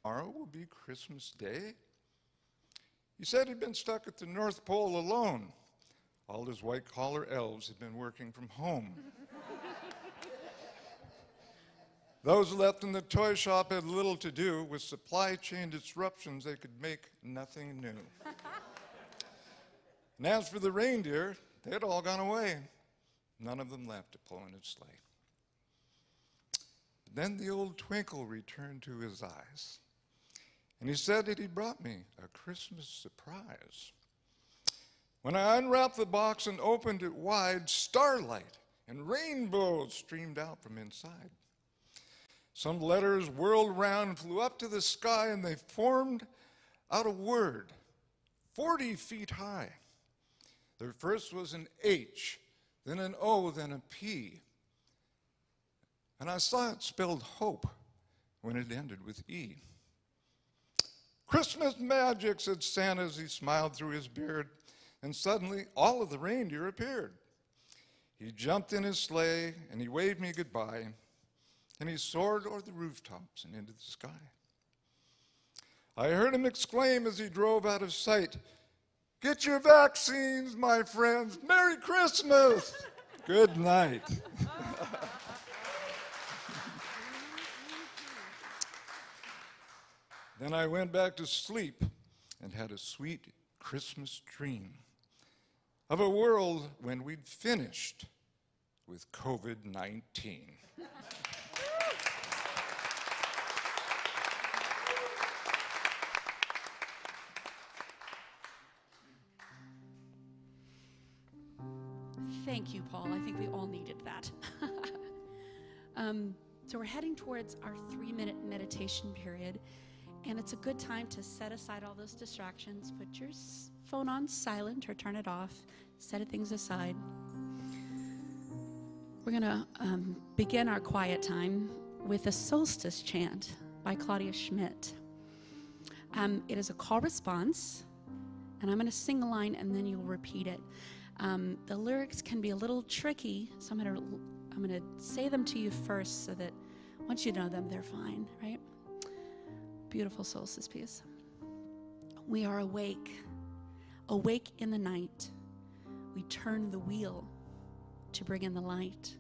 tomorrow will be Christmas Day? He said he'd been stuck at the North Pole alone. All his white-collar elves had been working from home. Those left in the toy shop had little to do. With supply chain disruptions, they could make nothing new. And as for the reindeer, they had all gone away. None of them left to pull in his sleigh. But then the old twinkle returned to his eyes, and he said that he'd brought me a Christmas surprise. When I unwrapped the box and opened it wide, starlight and rainbows streamed out from inside. Some letters whirled around and flew up to the sky, and they formed out a word 40 feet high. Their first was an H, then an O, then a P. And I saw it spelled hope when it ended with E. Christmas magic, said Santa as he smiled through his beard, and suddenly all of the reindeer appeared. He jumped in his sleigh and he waved me goodbye, and he soared over the rooftops and into the sky. I heard him exclaim as he drove out of sight, "Get your vaccines, my friends. Merry Christmas. Good night." Then I went back to sleep and had a sweet Christmas dream of a world when we'd finished with COVID-19. Thank you, Paul. I think we all needed that. So we're heading towards our 3-minute meditation period, and it's a good time to set aside all those distractions. Put your phone on silent or turn it off. Set things aside. We're going to begin our quiet time with a solstice chant by Claudia Schmidt. It is a call response, and I'm going to sing a line, and then you'll repeat it. The lyrics can be a little tricky, so I'm going to say them to you first so that once you know them, they're fine, right? Beautiful solstice piece. We are awake, awake in the night. We turn the wheel to bring in the light.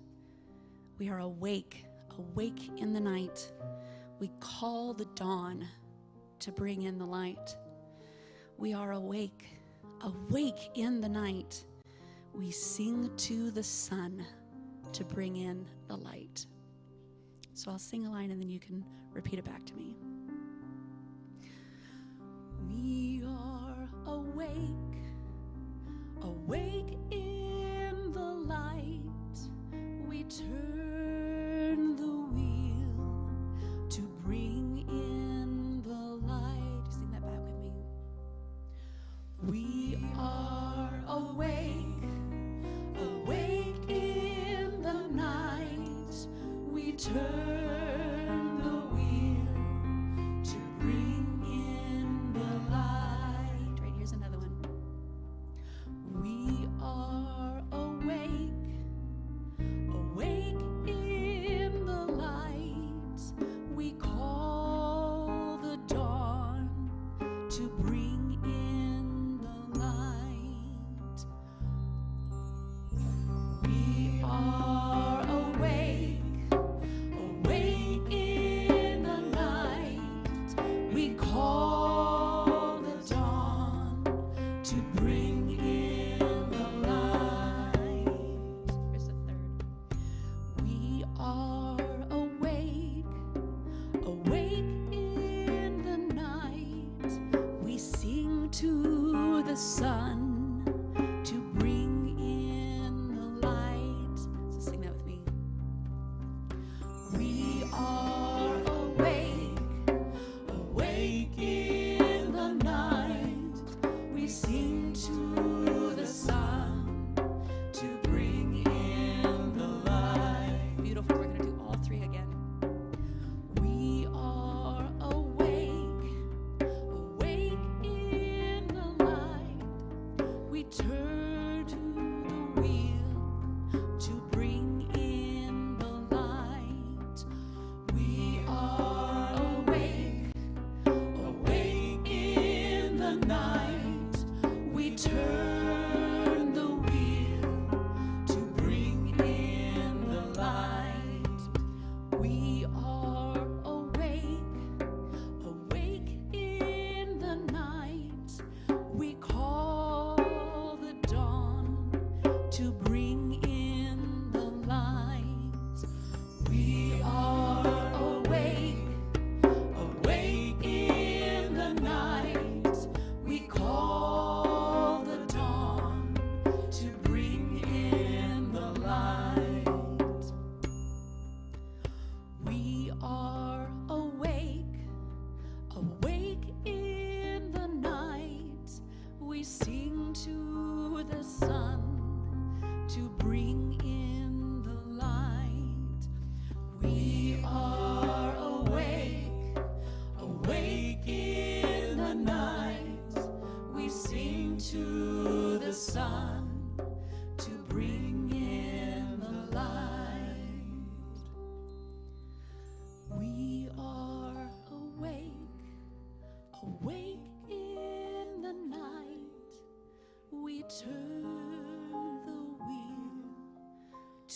We are awake, awake in the night. We call the dawn to bring in the light. We are awake, awake in the night. We sing to the sun to bring in the light. So I'll sing a line and then you can repeat it back to me. We are awake, awake in the light. We turn the wheel to bring in the light. Sing that back with me. We are awake, awake in the night. We turn the wheel to bring in the light. Right, here's another one. We are awake, awake in the light. We call the dawn to bring in the light. We are awake, awake in the night. We call the dawn to bring in the light. Here's the third. We are awake, awake in the night. We sing to the sun to bring in the light. So sing that with me. We are awake, awake in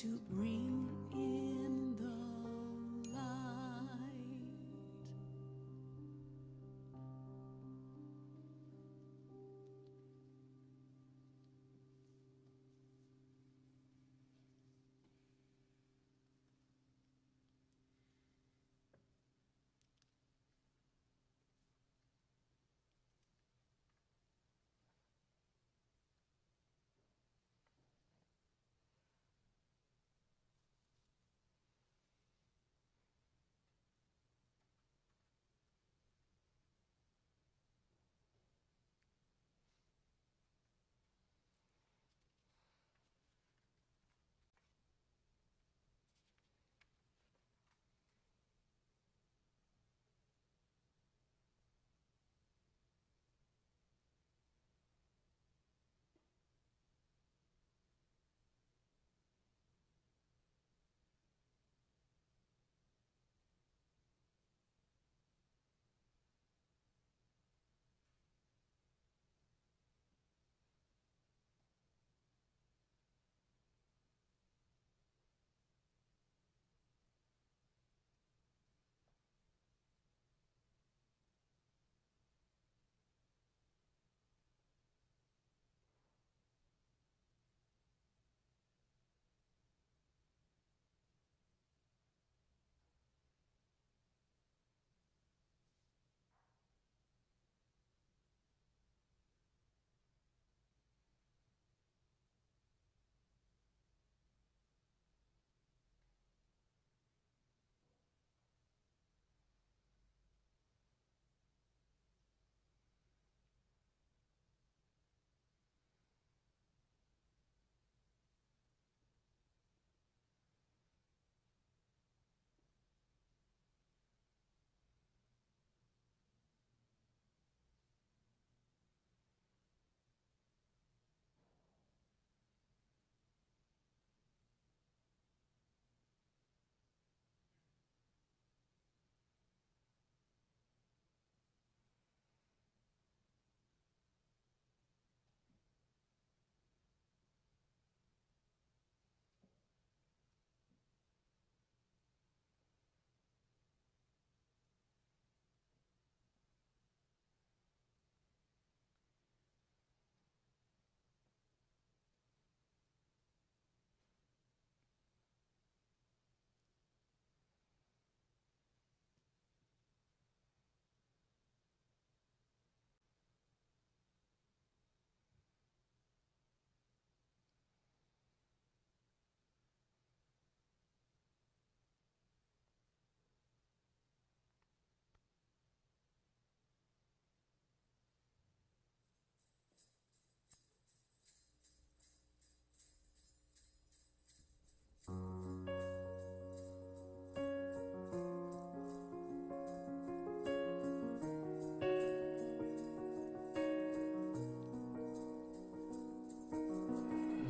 to bring in the light.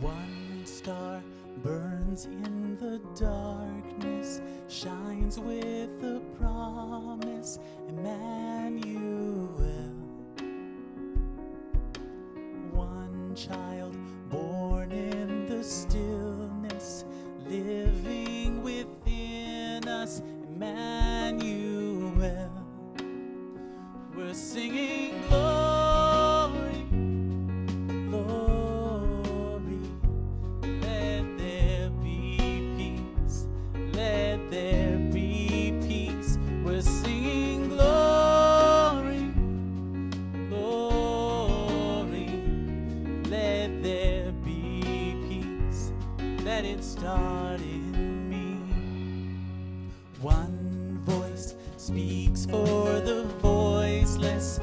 One star burns in the darkness, shines with the promise, Emmanuel. One child born in the stillness, living within us, Emmanuel. We're singing glory, glory. Let there be peace, let there be peace. We're singing glory, glory. Let there be peace, let it start in me. One voice speaks for the voiceless,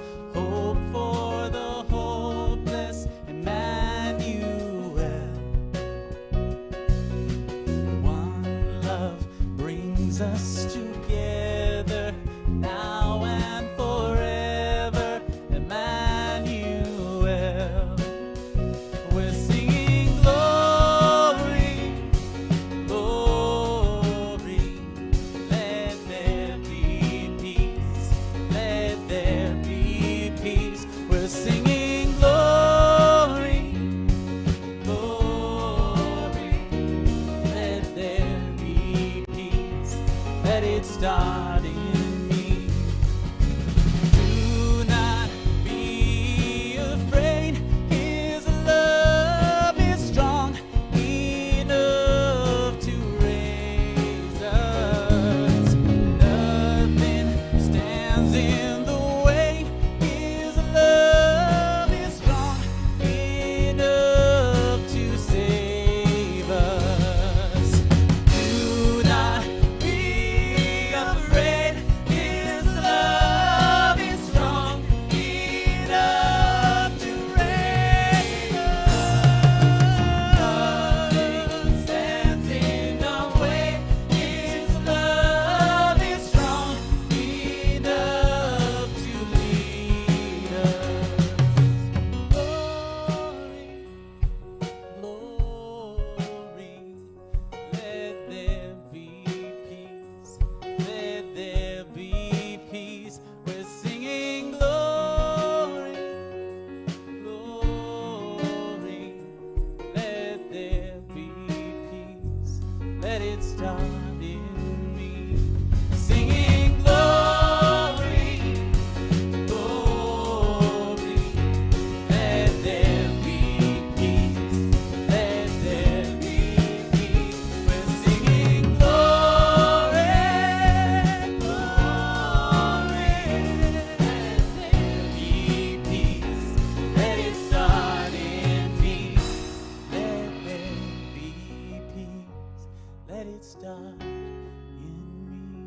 in the way. His love is strong enough to save us. Do not be afraid. His love is strong enough to raise us. Nothing stands in our way. His love is strong enough to lead us. Glory, let there be peace. Let there be peace. We're singing glory, glory. Let there be peace. Let it start in me. Singing glory, glory. Let there be peace. Let there be peace. We're singing glory, glory. Let there be peace. Let it start in me. Let there be peace. Let it start in me.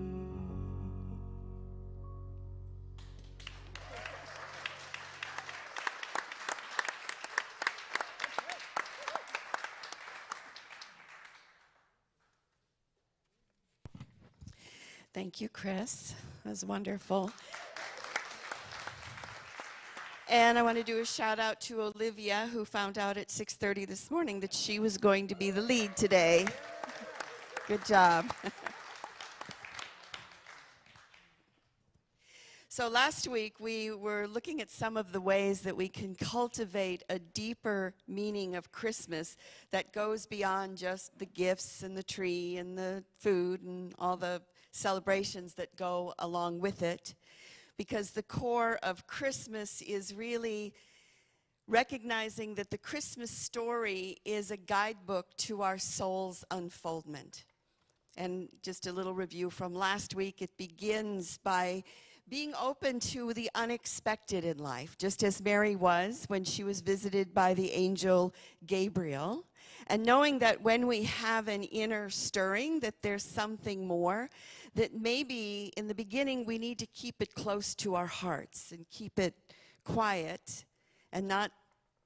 Thank you, Chris. That was wonderful. And I want to do a shout out to Olivia, who found out at 6:30 this morning that she was going to be the lead today. Good job. So last week we were looking at some of the ways that we can cultivate a deeper meaning of Christmas that goes beyond just the gifts and the tree and the food and all the celebrations that go along with it. Because the core of Christmas is really recognizing that the Christmas story is a guidebook to our soul's unfoldment. And just a little review from last week, it begins by being open to the unexpected in life, just as Mary was when she was visited by the angel Gabriel. And knowing that when we have an inner stirring, that there's something more, that maybe in the beginning we need to keep it close to our hearts and keep it quiet and not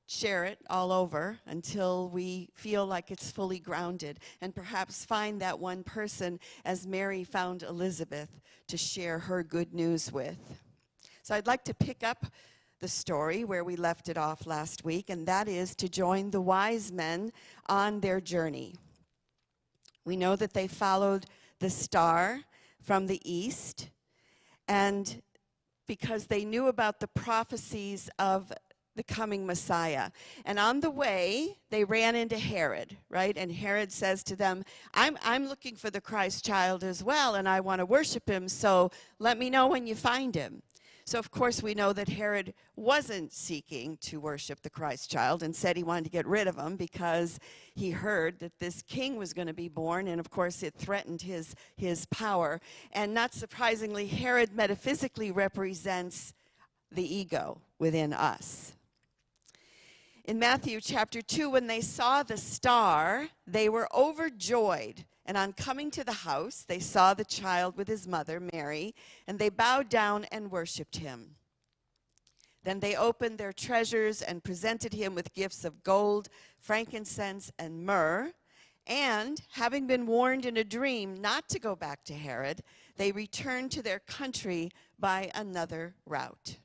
share it all over until we feel like it's fully grounded, and perhaps find that one person, as Mary found Elizabeth, to share her good news with. So I'd like to pick up the story where we left it off last week, and that is to join the wise men on their journey. We know that they followed the star from the east, and because they knew about the prophecies of the coming Messiah. And on the way, they ran into Herod, right? And Herod says to them, I'm looking for the Christ child as well, and I want to worship him, so let me know when you find him. So, of course, we know that Herod wasn't seeking to worship the Christ child and said he wanted to get rid of him because he heard that this king was going to be born, and, of course, it threatened his power. And not surprisingly, Herod metaphysically represents the ego within us. In Matthew chapter 2, when they saw the star, they were overjoyed. And on coming to the house, they saw the child with his mother, Mary, and they bowed down and worshipped him. Then they opened their treasures and presented him with gifts of gold, frankincense, and myrrh. And, having been warned in a dream not to go back to Herod, they returned to their country by another route.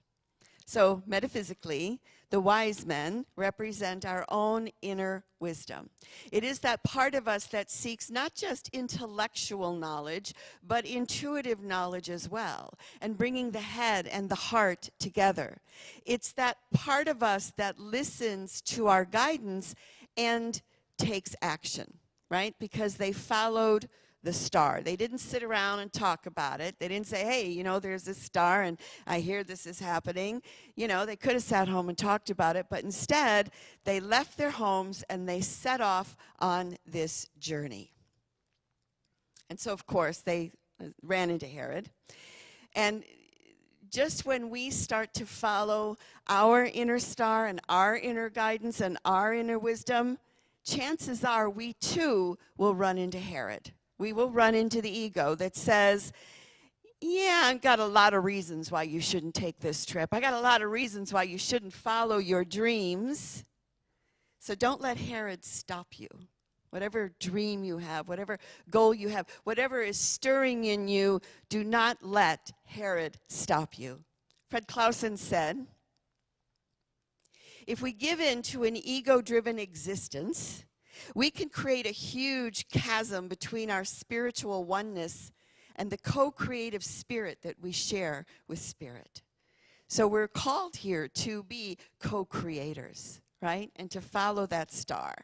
So, metaphysically, the wise men represent our own inner wisdom. It is that part of us that seeks not just intellectual knowledge, but intuitive knowledge as well, and bringing the head and the heart together. It's that part of us that listens to our guidance and takes action, right? Because they followed the star. They didn't sit around and talk about it. They didn't say, hey, there's this star and I hear this is happening. They could have sat home and talked about it, but instead they left their homes and they set off on this journey. And so, of course, they ran into Herod. And just when we start to follow our inner star and our inner guidance and our inner wisdom, chances are we too will run into Herod. We will run into the ego that says, yeah, I've got a lot of reasons why you shouldn't take this trip. I got a lot of reasons why you shouldn't follow your dreams. So don't let Herod stop you. Whatever dream you have, whatever goal you have, whatever is stirring in you, do not let Herod stop you. Fred Clausen said, if we give in to an ego-driven existence, we can create a huge chasm between our spiritual oneness and the co-creative spirit that we share with spirit. So we're called here to be co-creators, right? And to follow that star.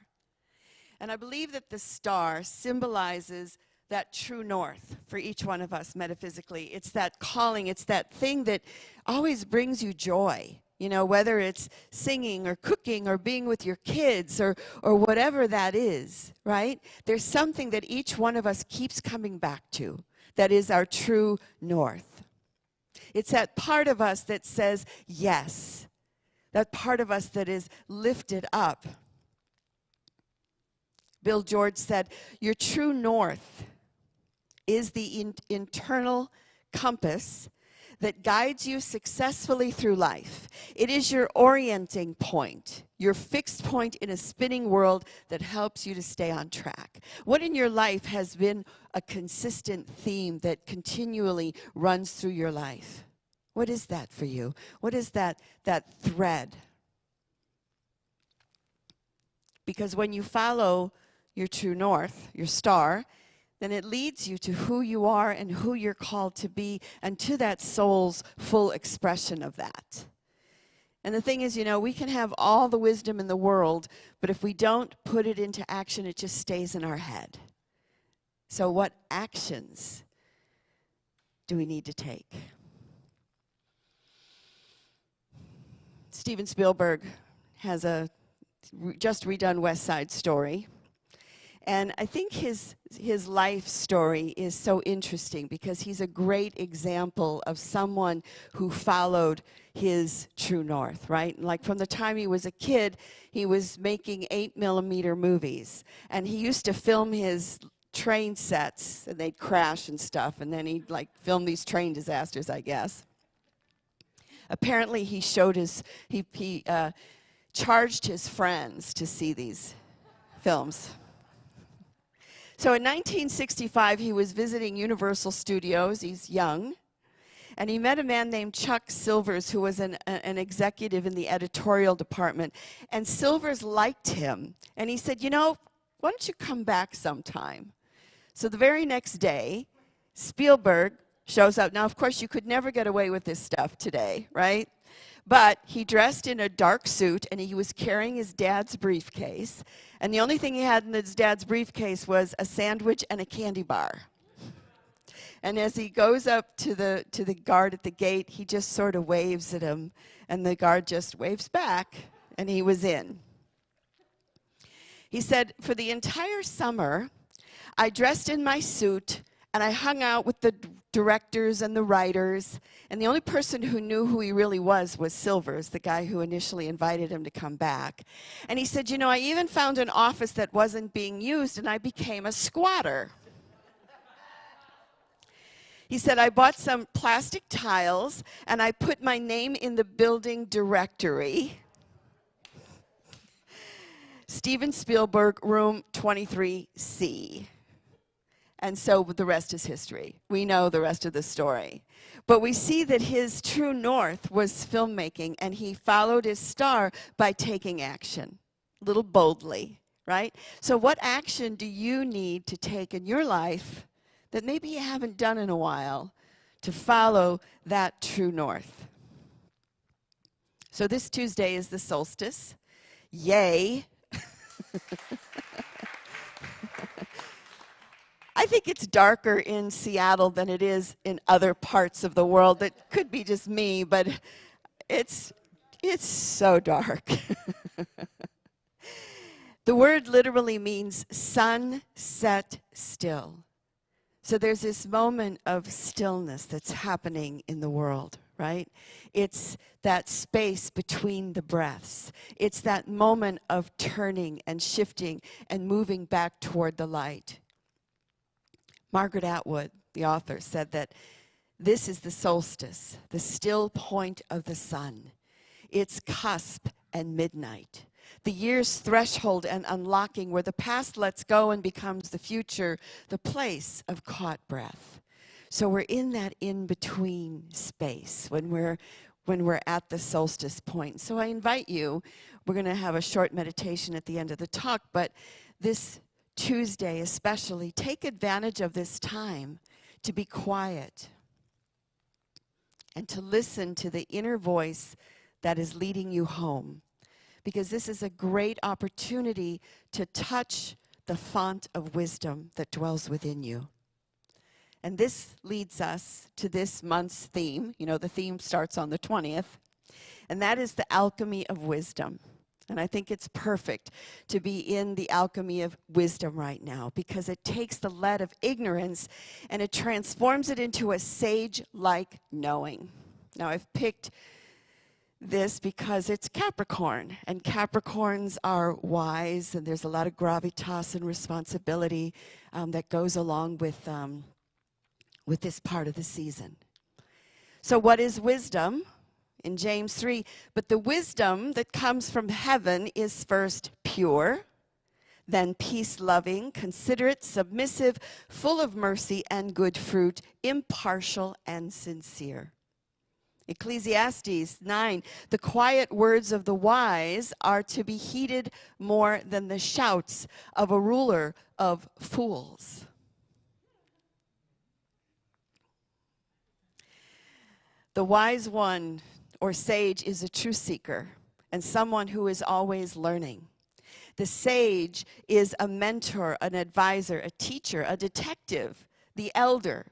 And I believe that the star symbolizes that true north for each one of us metaphysically. It's that calling, it's that thing that always brings you joy. You know, whether it's singing or cooking or being with your kids or whatever that is, right? There's something that each one of us keeps coming back to that is our true north. It's that part of us that says yes, that part of us that is lifted up. Bill George said, your true north is the internal compass that guides you successfully through life. It is your orienting point, your fixed point in a spinning world that helps you to stay on track. What in your life has been a consistent theme that continually runs through your life? What is that for you? What is that thread? Because when you follow your true north, your star, then it leads you to who you are and who you're called to be and to that soul's full expression of that. And the thing is, you know, we can have all the wisdom in the world, but if we don't put it into action, it just stays in our head. So what actions do we need to take? Steven Spielberg has a just redone West Side Story. And I think his life story is so interesting because he's a great example of someone who followed his true north, right? Like from the time he was a kid, he was making 8mm movies. And he used to film his train sets, and they'd crash and stuff, and then he'd like film these train disasters, I guess. Apparently he charged his friends to see these films. So in 1965, he was visiting Universal Studios. He's young. And he met a man named Chuck Silvers, who was an executive in the editorial department. And Silvers liked him. And he said, you know, why don't you come back sometime? So the very next day, Spielberg shows up. Now, of course, you could never get away with this stuff today, right? But he dressed in a dark suit, and he was carrying his dad's briefcase. And the only thing he had in his dad's briefcase was a sandwich and a candy bar. And as he goes up to the guard at the gate, he just sort of waves at him, and the guard just waves back, and he was in. He said, for the entire summer, I dressed in my suit, and I hung out with the directors and the writers, and the only person who knew who he really was Silvers, the guy who initially invited him to come back. And he said, you know, I even found an office that wasn't being used, and I became a squatter. He said, I bought some plastic tiles, and I put my name in the building directory. Steven Spielberg, room 23C. And so the rest is history. We know the rest of the story. But we see that his true north was filmmaking, and he followed his star by taking action, a little boldly, right? So what action do you need to take in your life that maybe you haven't done in a while to follow that true north? So this Tuesday is the solstice. Yay. I think it's darker in Seattle than it is in other parts of the world. That could be just me, but it's so dark. The word literally means sun set still. So there's this moment of stillness that's happening in the world right? It's that space between the breaths. It's that moment of turning and shifting and moving back toward the light. Margaret Atwood, the author, said that this is the solstice, the still point of the sun. It's cusp and midnight. The year's threshold and unlocking, where the past lets go and becomes the future, the place of caught breath. So we're in that in-between space when we're at the solstice point. So I invite you, we're going to have a short meditation at the end of the talk, but this Tuesday especially, take advantage of this time to be quiet and to listen to the inner voice that is leading you home. Because this is a great opportunity to touch the font of wisdom that dwells within you. And this leads us to this month's theme. You know, the theme starts on the 20th. And that is the alchemy of wisdom. And I think it's perfect to be in the alchemy of wisdom right now, because it takes the lead of ignorance and it transforms it into a sage-like knowing. Now, I've picked this because it's Capricorn, and Capricorns are wise, and there's a lot of gravitas and responsibility that goes along with this part of the season. So what is wisdom? In James 3, but the wisdom that comes from heaven is first pure, then peace-loving, considerate, submissive, full of mercy and good fruit, impartial and sincere. Ecclesiastes 9, the quiet words of the wise are to be heeded more than the shouts of a ruler of fools. The wise one, or sage, is a truth seeker and someone who is always learning. The sage is a mentor, an advisor, a teacher, a detective, the elder,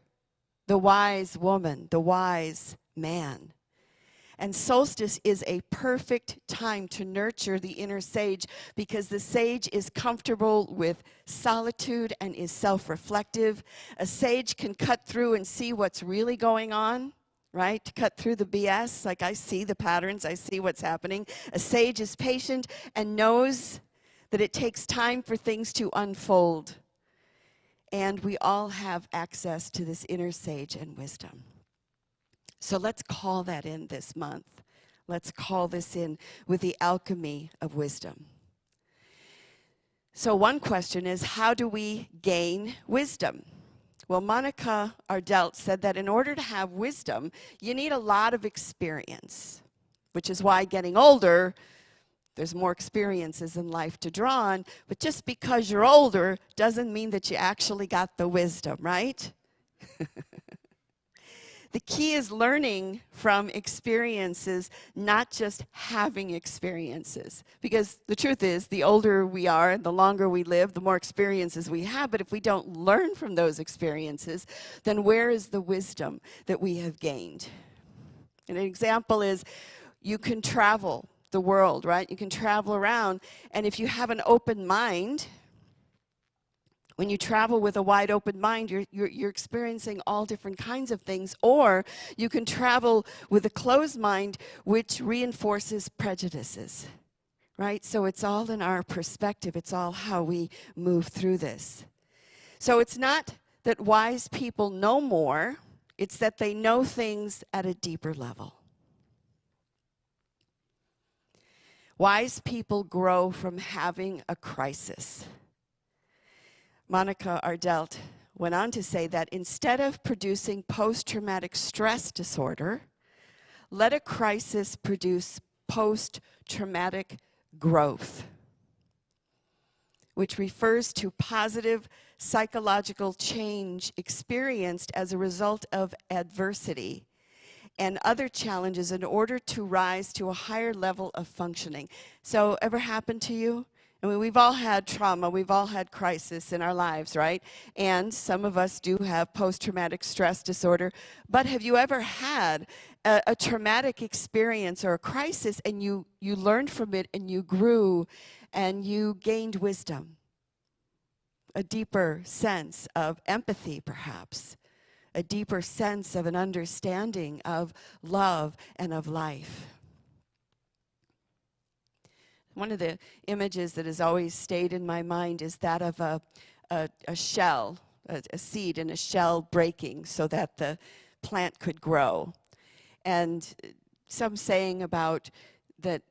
the wise woman, the wise man. And solstice is a perfect time to nurture the inner sage, because the sage is comfortable with solitude and is self-reflective. A sage can cut through and see what's really going on. Right? To cut through the BS, like I see the patterns, I see what's happening. A sage is patient and knows that it takes time for things to unfold. And we all have access to this inner sage and wisdom. So let's call that in this month. Let's call this in with the alchemy of wisdom. So one question is, how do we gain wisdom? Well, Monica Ardelt said that in order to have wisdom, you need a lot of experience, which is why getting older, there's more experiences in life to draw on. But just because you're older doesn't mean that you actually got the wisdom, right? The key is learning from experiences, not just having experiences. Because the truth is, the older we are, the longer we live, the more experiences we have. But if we don't learn from those experiences, then where is the wisdom that we have gained? And an example is, you can travel the world, right? You can travel around, and if you have an open mind, when you travel with a wide open mind, you're experiencing all different kinds of things. Or you can travel with a closed mind, which reinforces prejudices, right? So it's all in our perspective. It's all how we move through this. So it's not that wise people know more. It's that they know things at a deeper level. Wise people grow from having a crisis. Monica Ardelt went on to say that instead of producing post-traumatic stress disorder, let a crisis produce post-traumatic growth, which refers to positive psychological change experienced as a result of adversity and other challenges in order to rise to a higher level of functioning. So, ever happened to you? I mean, we've all had trauma, we've all had crisis in our lives, right? And some of us do have post-traumatic stress disorder. But have you ever had a traumatic experience or a crisis, and you learned from it and you grew and you gained wisdom? A deeper sense of empathy, perhaps. a deeper sense of an understanding of love and of life. One of the images that has always stayed in my mind is that of a shell, a seed in a shell breaking so that the plant could grow. And some saying about that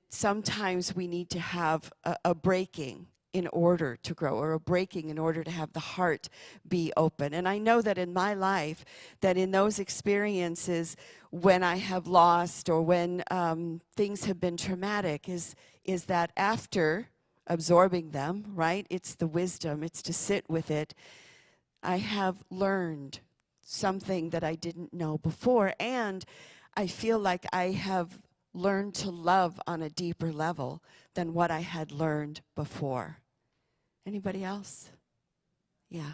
sometimes we need to have a breaking in order to grow, or a breaking in order to have the heart be open. And I know that in my life, that in those experiences when I have lost or when things have been traumatic, is that after absorbing them, right? It's the wisdom, it's to sit with it. I have learned something that I didn't know before, and I feel like I have learned to love on a deeper level than what I had learned before. Anybody else? Yeah.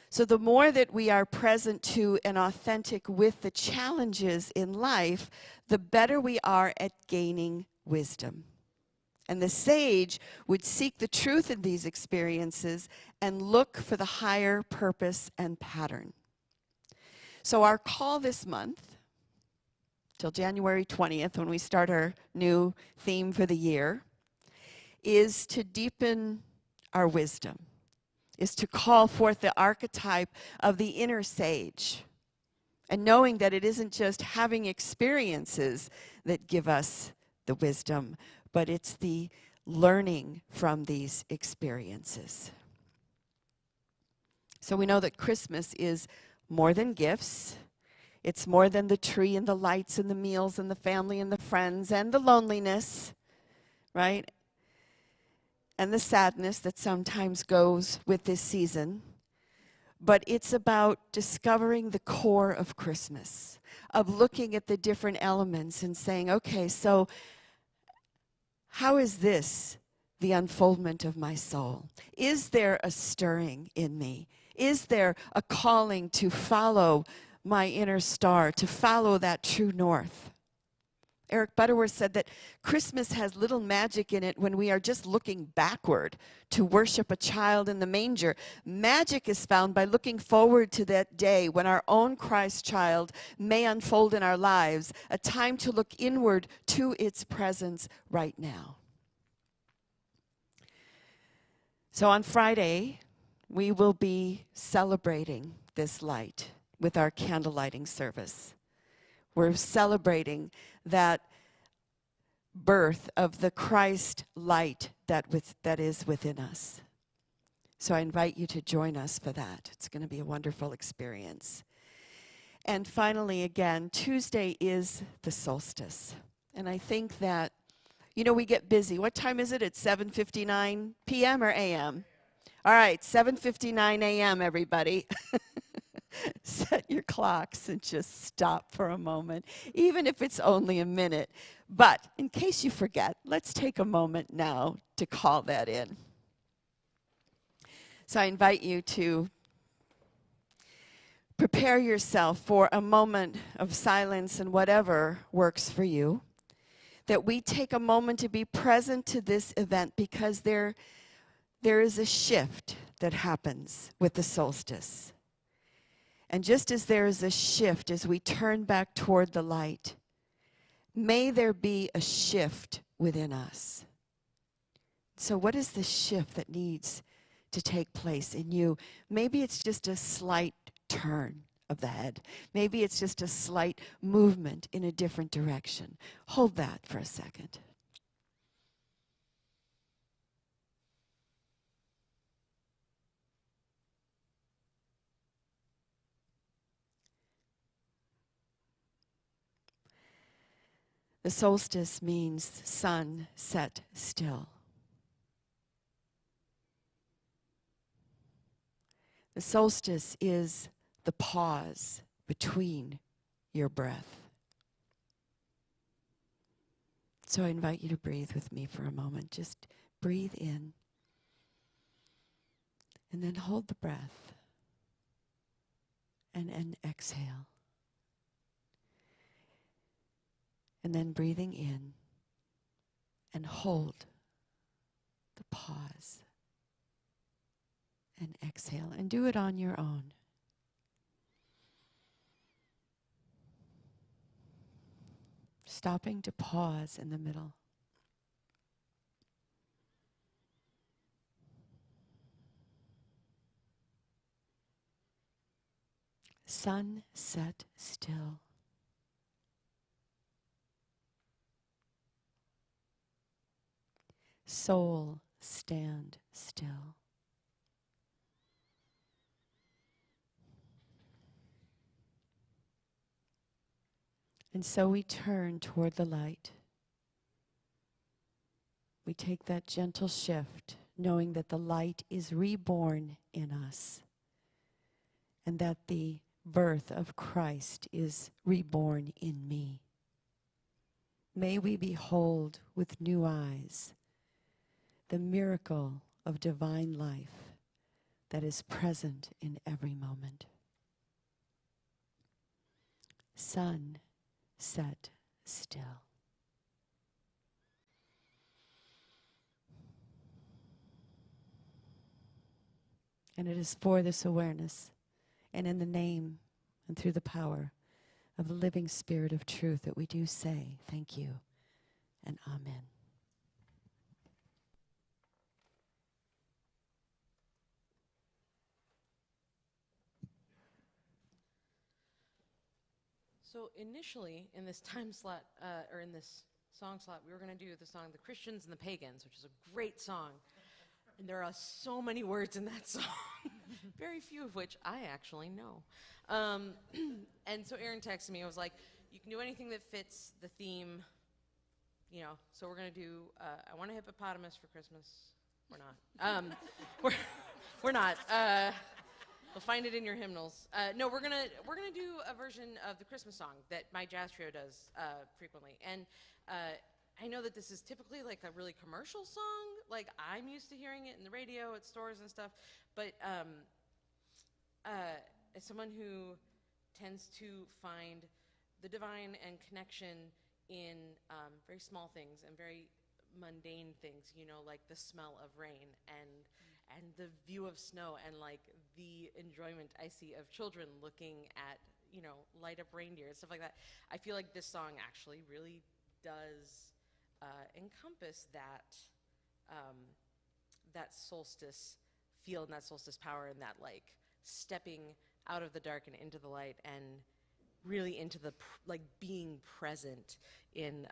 So the more that we are present to and authentic with the challenges in life, the better we are at gaining wisdom. And the sage would seek the truth in these experiences and look for the higher purpose and pattern. So our call this month, till January 20th, when we start our new theme for the year, is to deepen our wisdom, is to call forth the archetype of the inner sage, and knowing that it isn't just having experiences that give us the wisdom, but it's the learning from these experiences. So we know that Christmas is more than gifts. It's more than the tree and the lights and the meals and the family and the friends and the loneliness, right? And the sadness that sometimes goes with this season. But it's about discovering the core of Christmas, of looking at the different elements and saying, okay, so how is this the unfoldment of my soul? Is there a stirring in me? Is there a calling to follow my inner star, to follow that true north? Eric Butterworth said that Christmas has little magic in it when we are just looking backward to worship a child in the manger. Magic is found by looking forward to that day when our own Christ child may unfold in our lives, a time to look inward to its presence right now. So on Friday, we will be celebrating this light with our candle lighting service. We're celebrating that birth of the Christ light that is within us. So I invite you to join us for that. It's going to be a wonderful experience. And finally, again, Tuesday is the solstice. And I think that, we get busy. What time is it? It's 7:59 p.m. or a.m.? All right, 7:59 a.m., everybody. Set your clocks and just stop for a moment, even if it's only a minute. But in case you forget, let's take a moment now to call that in. So I invite you to prepare yourself for a moment of silence and whatever works for you, that we take a moment to be present to this event, because there is a shift that happens with the solstice. And just as there is a shift as we turn back toward the light, may there be a shift within us. So what is the shift that needs to take place in you? Maybe it's just a slight turn of the head. Maybe it's just a slight movement in a different direction. Hold that for a second. The solstice means sun set still. The solstice is the pause between your breath. So I invite you to breathe with me for a moment. Just breathe in and then hold the breath and exhale. And then breathing in and hold the pause and exhale, and do it on your own. Stopping to pause in the middle. Sun set still. Soul stand still. And so we turn toward the light. We take that gentle shift, knowing that the light is reborn in us, and that the birth of Christ is reborn in me. May we behold with new eyes the miracle of divine life that is present in every moment. Sun set still. And it is for this awareness, and in the name and through the power of the living Spirit of truth, that we do say thank you and amen. So initially, in this time slot, or in this song slot, we were going to do the song "The Christians and the Pagans," which is a great song. And there are so many words in that song, very few of which I actually know. And so Aaron texted me. I was like, you can do anything that fits the theme, you know. So we're going to do, I Want a Hippopotamus for Christmas. We're not. We're not. We'll find it in your hymnals. No, we're gonna do a version of the Christmas song that my jazz trio does frequently. And I know that this is typically like a really commercial song. Like, I'm used to hearing it in the radio at stores and stuff. But as someone who tends to find the divine and connection in very small things and very mundane things, you know, like the smell of rain and the view of snow and like the enjoyment I see of children looking at, you know, light up reindeer and stuff like that. I feel like this song actually really does encompass that that solstice feel and that solstice power and that like stepping out of the dark and into the light and really into the like being present in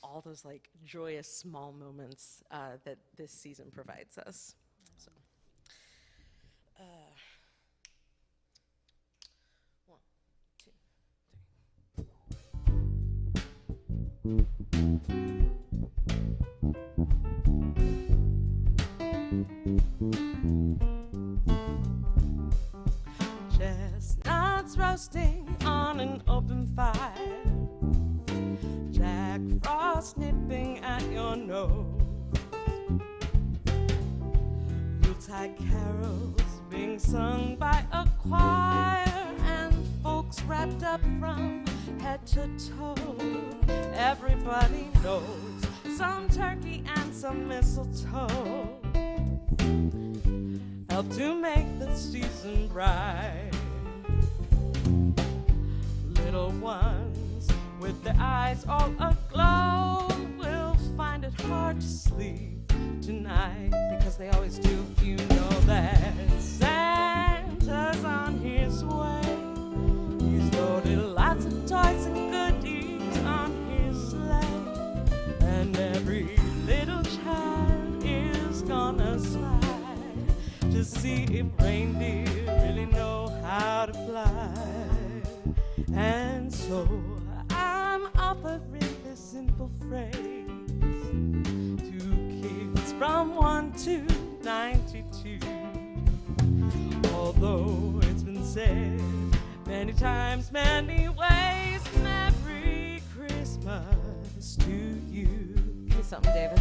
all those like joyous small moments that this season provides us. So, 1, 2, 3. Chestnuts roasting on an open fire, Jack Frost nipping at your nose, Yuletide carols being sung by a choir, and folks wrapped up from head to toe. Everybody knows some turkey and some mistletoe help to make the season bright. Little ones with their eyes all aglow will find it hard to sleep tonight, because they always do. You know that Santa's on his way. He's loaded lots of toys and goodies on his sleigh, and every little child is gonna smile to see if reindeer really know how to fly. And so I'm offering this simple phrase to kids from 1 to 92. Although it's been said many times, many ways, Merry Christmas to you. Give me something, David.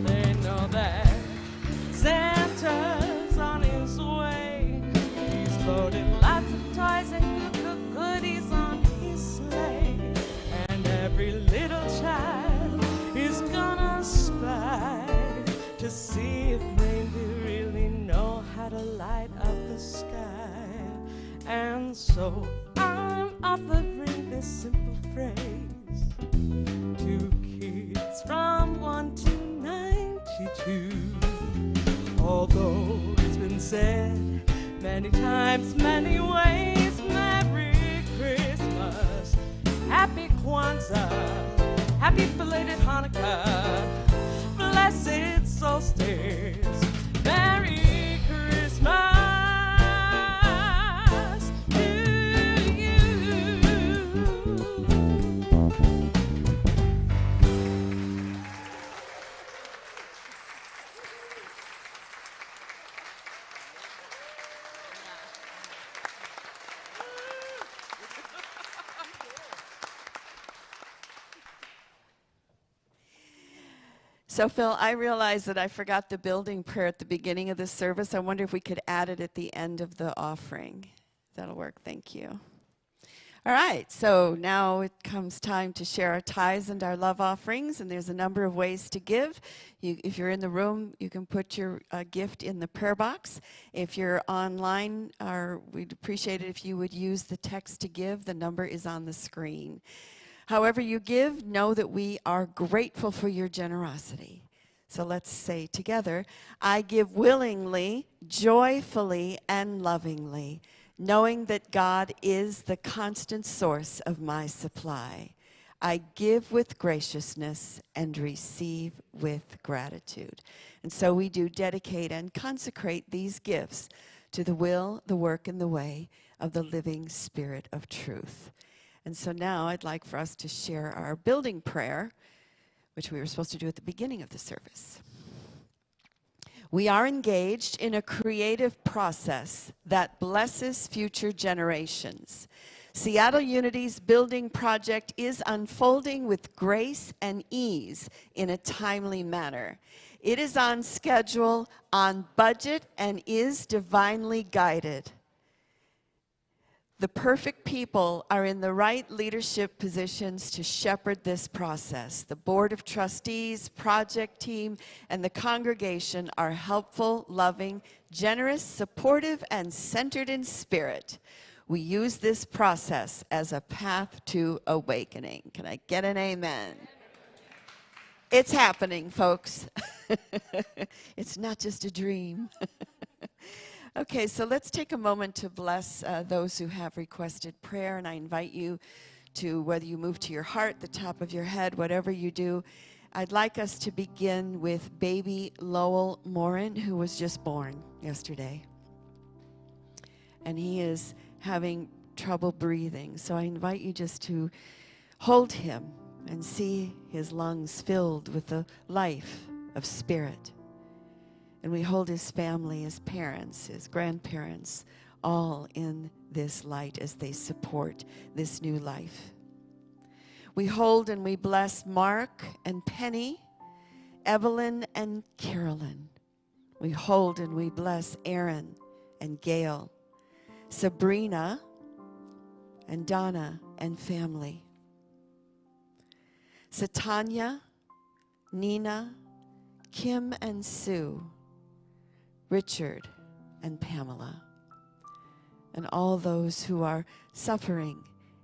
They know that Santa's on his way. He's loaded lots of toys and goodies on his sleigh. And every little child is gonna spy to see if reindeer really know how to light up the sky. And so I'm offering this simple phrase to kids from 1 to 92. Although it's been said many times, many ways, Merry Christmas, Happy Kwanzaa, Happy belated Hanukkah, Blessed Solstice, Merry Christmas to you. So, Phil, I realized that I forgot the building prayer at the beginning of the service. I wonder if we could add it at the end of the offering. That'll work. Thank you. All right, so now it comes time to share our tithes and our love offerings, and there's a number of ways to give. If you're in the room, you can put your gift in the prayer box. If you're online, we'd appreciate it if you would use the text to give. The number is on the screen. However you give, know that we are grateful for your generosity. So let's say together, I give willingly, joyfully, and lovingly, knowing that God is the constant source of my supply. I give with graciousness and receive with gratitude. And so we do dedicate and consecrate these gifts to the will, the work, and the way of the living Spirit of truth. And so now I'd like for us to share our building prayer, which we were supposed to do at the beginning of the service. We are engaged in a creative process that blesses future generations. Seattle Unity's building project is unfolding with grace and ease in a timely manner. It is on schedule, on budget, and is divinely guided. The perfect people are in the right leadership positions to shepherd this process. The Board of Trustees, project team, and the congregation are helpful, loving, generous, supportive, and centered in spirit. We use this process as a path to awakening. Can I get an amen? It's happening, folks. It's not just a dream. Okay, so let's take a moment to bless those who have requested prayer, and I invite you to, whether you move to your heart, the top of your head, whatever you do, I'd like us to begin with baby Lowell Morin, who was just born yesterday. And he is having trouble breathing, so I invite you just to hold him and see his lungs filled with the life of spirit. And we hold his family, his parents, his grandparents, all in this light as they support this new life. We hold and we bless Mark and Penny, Evelyn and Carolyn. We hold and we bless Aaron and Gail, Sabrina and Donna and family, Satanya, Nina, Kim and Sue, Richard and Pamela, and all those who are suffering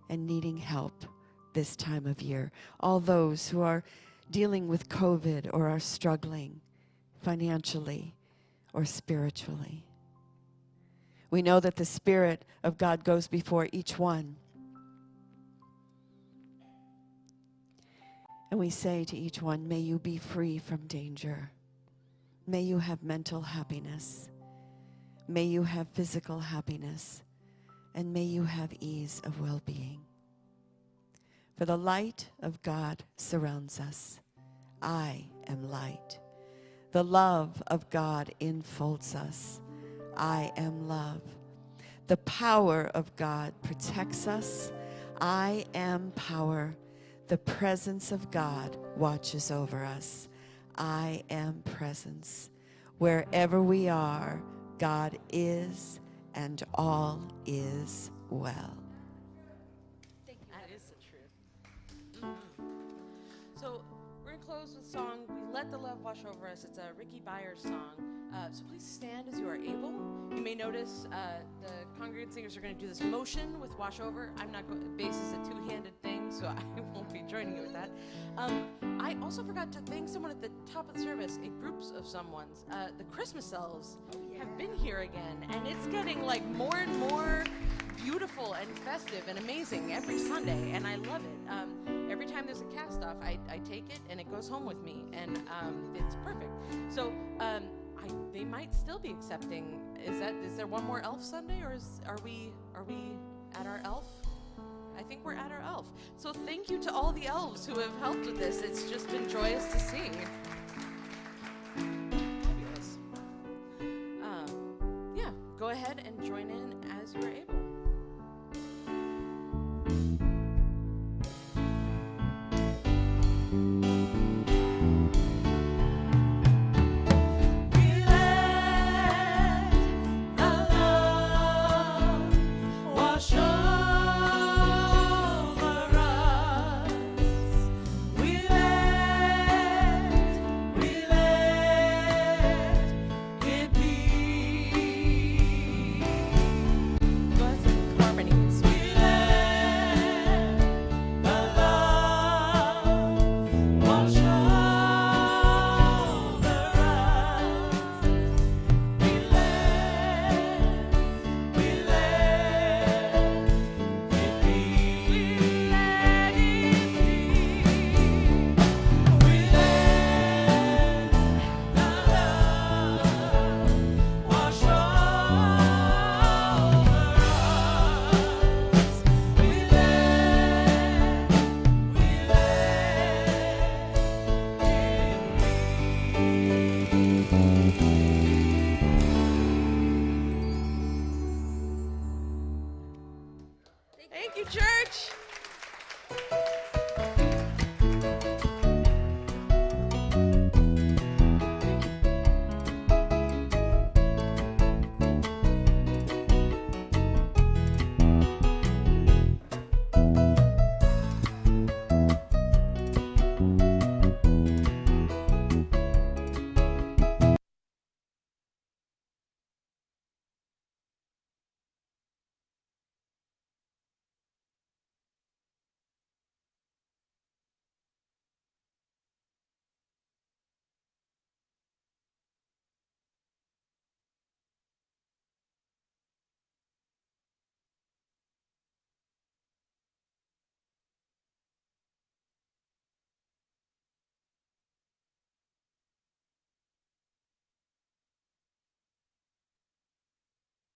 and needing help this time of year, all those who are dealing with COVID or are struggling financially or spiritually. We know that the Spirit of God goes before each one. And we say to each one, may you be free from danger. May you have mental happiness. May you have physical happiness. And may you have ease of well-being. For the light of God surrounds us. I am light. The love of God enfolds us. I am love. The power of God protects us. I am power. The presence of God watches over us. I am presence. Wherever we are, God is, and all is well. That is the truth. So we're going to close with a song, We Let the Love Wash Over Us. It's a Ricky Byers song. So please stand as you are able. You may notice the congregating singers are going to do this motion with wash over. I'm not going, bass is a two-handed thing, so I won't be joining you with that. I also forgot to thank someone at the top of the service, a groups of someone's. The Christmas elves have been here again, and it's getting like more and more beautiful and festive and amazing every Sunday, and I love it. Every time there's a cast off, I take it and it goes home with me, and it's perfect. So they might still be accepting. Is there one more elf Sunday, or are we at our elf? I think we're at our elf. So thank you to all the elves who have helped with this. It's just been joyous to see. Fabulous. Yeah, go ahead and join in.